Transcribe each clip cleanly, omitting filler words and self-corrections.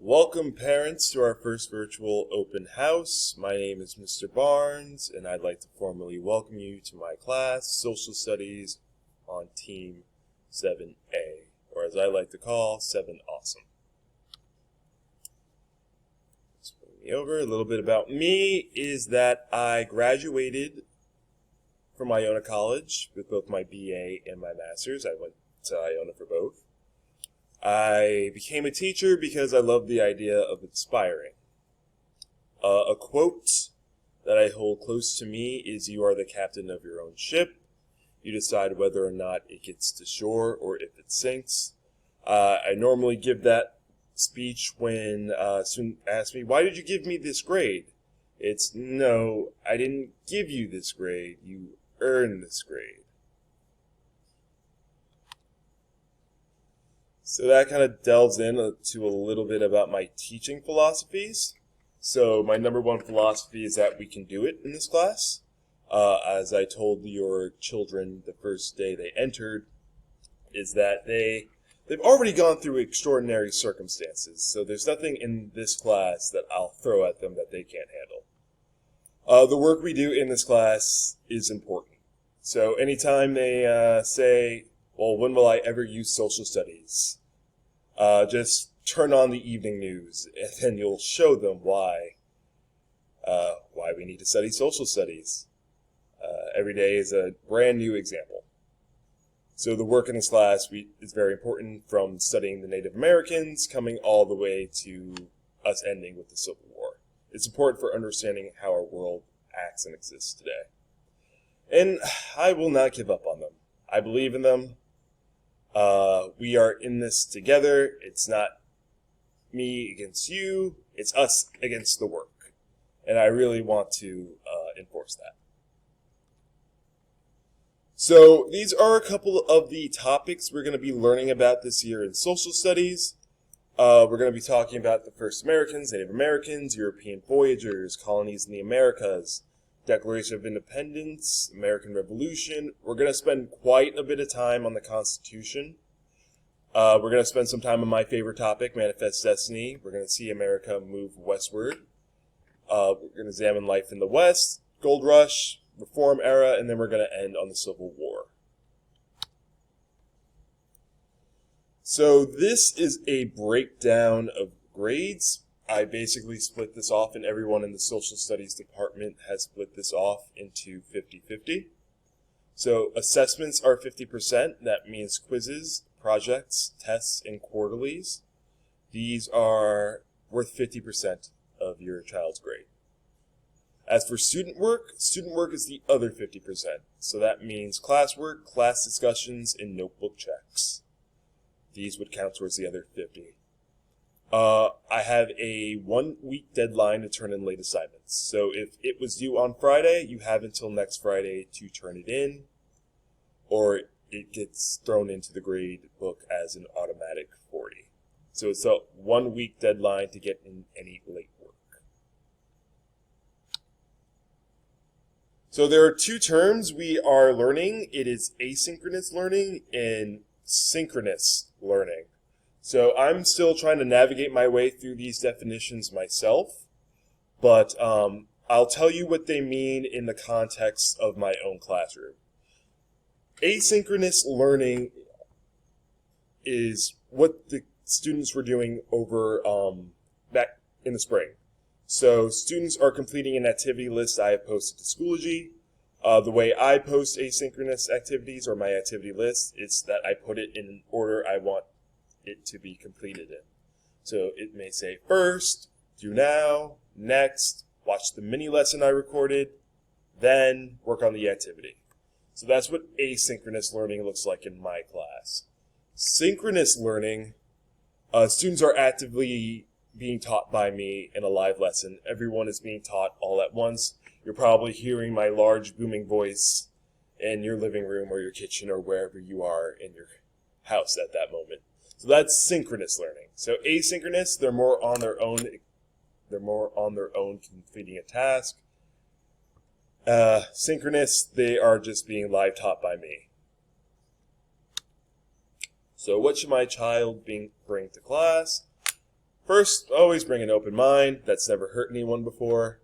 Welcome, parents, to our first virtual open house. My name is Mr. Barnes, and I'd like to formally welcome you to my class, Social Studies, on Team 7A, or as I like to call, 7 Awesome. Let's bring me over. A little bit about me is that I graduated from Iona College with both my BA and my master's. I went to Iona for both. I became a teacher because I love the idea of inspiring. A quote that I hold close to me is, "You are the captain of your own ship. You decide whether or not it gets to shore or if it sinks." I normally give that speech when students ask me, "Why did you give me this grade?" It's, "No, I didn't give you this grade. You earned this grade." So that kind of delves into a little bit about my teaching philosophies. So my number one philosophy is that we can do it in this class. As I told your children the first day they entered, is that they've already gone through extraordinary circumstances. So there's nothing in this class that I'll throw at them that they can't handle. The work we do in this class is important. So anytime they say, "Well, when will I ever use social studies?" Just turn on the evening news, and then you'll show them why we need to study social studies. Every day is a brand new example. So the work in this class is very important, from studying the Native Americans, coming all the way to us ending with the Civil War. It's important for understanding how our world acts and exists today. And I will not give up on them. I believe in them. We are in this together. It's not me against you. It's us against the work. And I really want to enforce that. So these are a couple of the topics we're going to be learning about this year in social studies. We're going to be talking about the first Americans, Native Americans, European voyagers, colonies in the Americas, Declaration of Independence, American Revolution. We're going to spend quite a bit of time on the Constitution. We're going to spend some time on my favorite topic, Manifest Destiny. We're going to see America move westward. We're going to examine life in the West, Gold Rush, Reform Era, and then we're going to end on the Civil War. So this is a breakdown of grades. I basically split this off, and everyone in the social studies department has split this off into 50-50. So assessments are 50%. That means quizzes, projects, tests, and quarterlies. These are worth 50% of your child's grade. As for student work is the other 50%. So that means classwork, class discussions, and notebook checks. These would count towards the other 50. I have a 1-week deadline to turn in late assignments. So if it was due on Friday, you have until next Friday to turn it in, or it gets thrown into the grade book as an automatic 40. So it's a 1-week deadline to get in any late work. So there are two terms we are learning. It is asynchronous learning and synchronous learning. So I'm still trying to navigate my way through these definitions myself, but I'll tell you what they mean in the context of my own classroom. Asynchronous learning is what the students were doing over back in the spring. So students are completing an activity list I have posted to Schoology. The way I post asynchronous activities, or my activity list, is that I put it in an order I want it to be completed in. So it may say first, do now, next, watch the mini lesson I recorded, then work on the activity. So that's what asynchronous learning looks like in my class. Synchronous learning, students are actively being taught by me in a live lesson. Everyone is being taught all at once. You're probably hearing my large booming voice in your living room or your kitchen or wherever you are in your house at that moment. So that's synchronous learning. So asynchronous, they're more on their own completing a task. Synchronous, they are just being live taught by me. So what should my child bring to class? First, always bring an open mind. That's never hurt anyone before.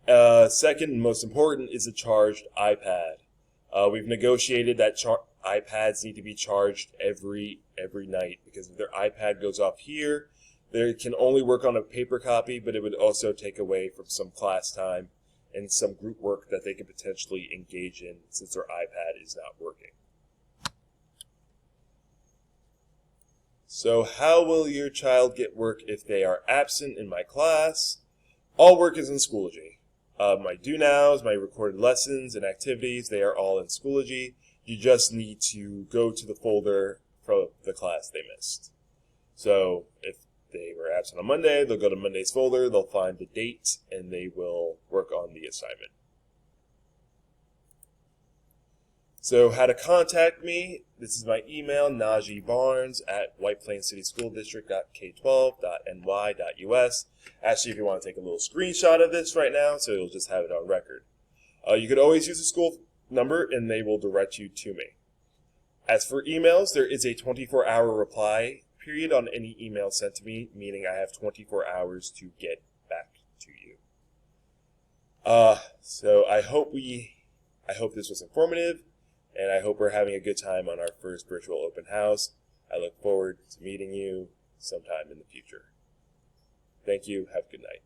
Second, and most important, is a charged iPad. We've negotiated that iPads need to be charged every night, because if their iPad goes off here, they can only work on a paper copy, but it would also take away from some class time and some group work that they could potentially engage in since their iPad is not working. So how will your child get work if they are absent in my class? All work is in Schoology. My do-nows, my recorded lessons and activities, they are all in Schoology. You just need to go to the folder from the class they missed. So if they were absent on Monday, they'll go to Monday's folder, they'll find the date, and they will work on the assignment. So how to contact me, this is my email, najibbarnes@white plains city school district.k12.ny.us. Actually, if you want to take a little screenshot of this right now, so you'll just have it on record. You could always use a school number, and they will direct you to me. As for emails, there is a 24-hour reply period on any email sent to me, meaning I have 24 hours to get back to you. So I hope this was informative, and I hope we're having a good time on our first virtual open house. I look forward to meeting you sometime in the future. Thank you. Have a good night.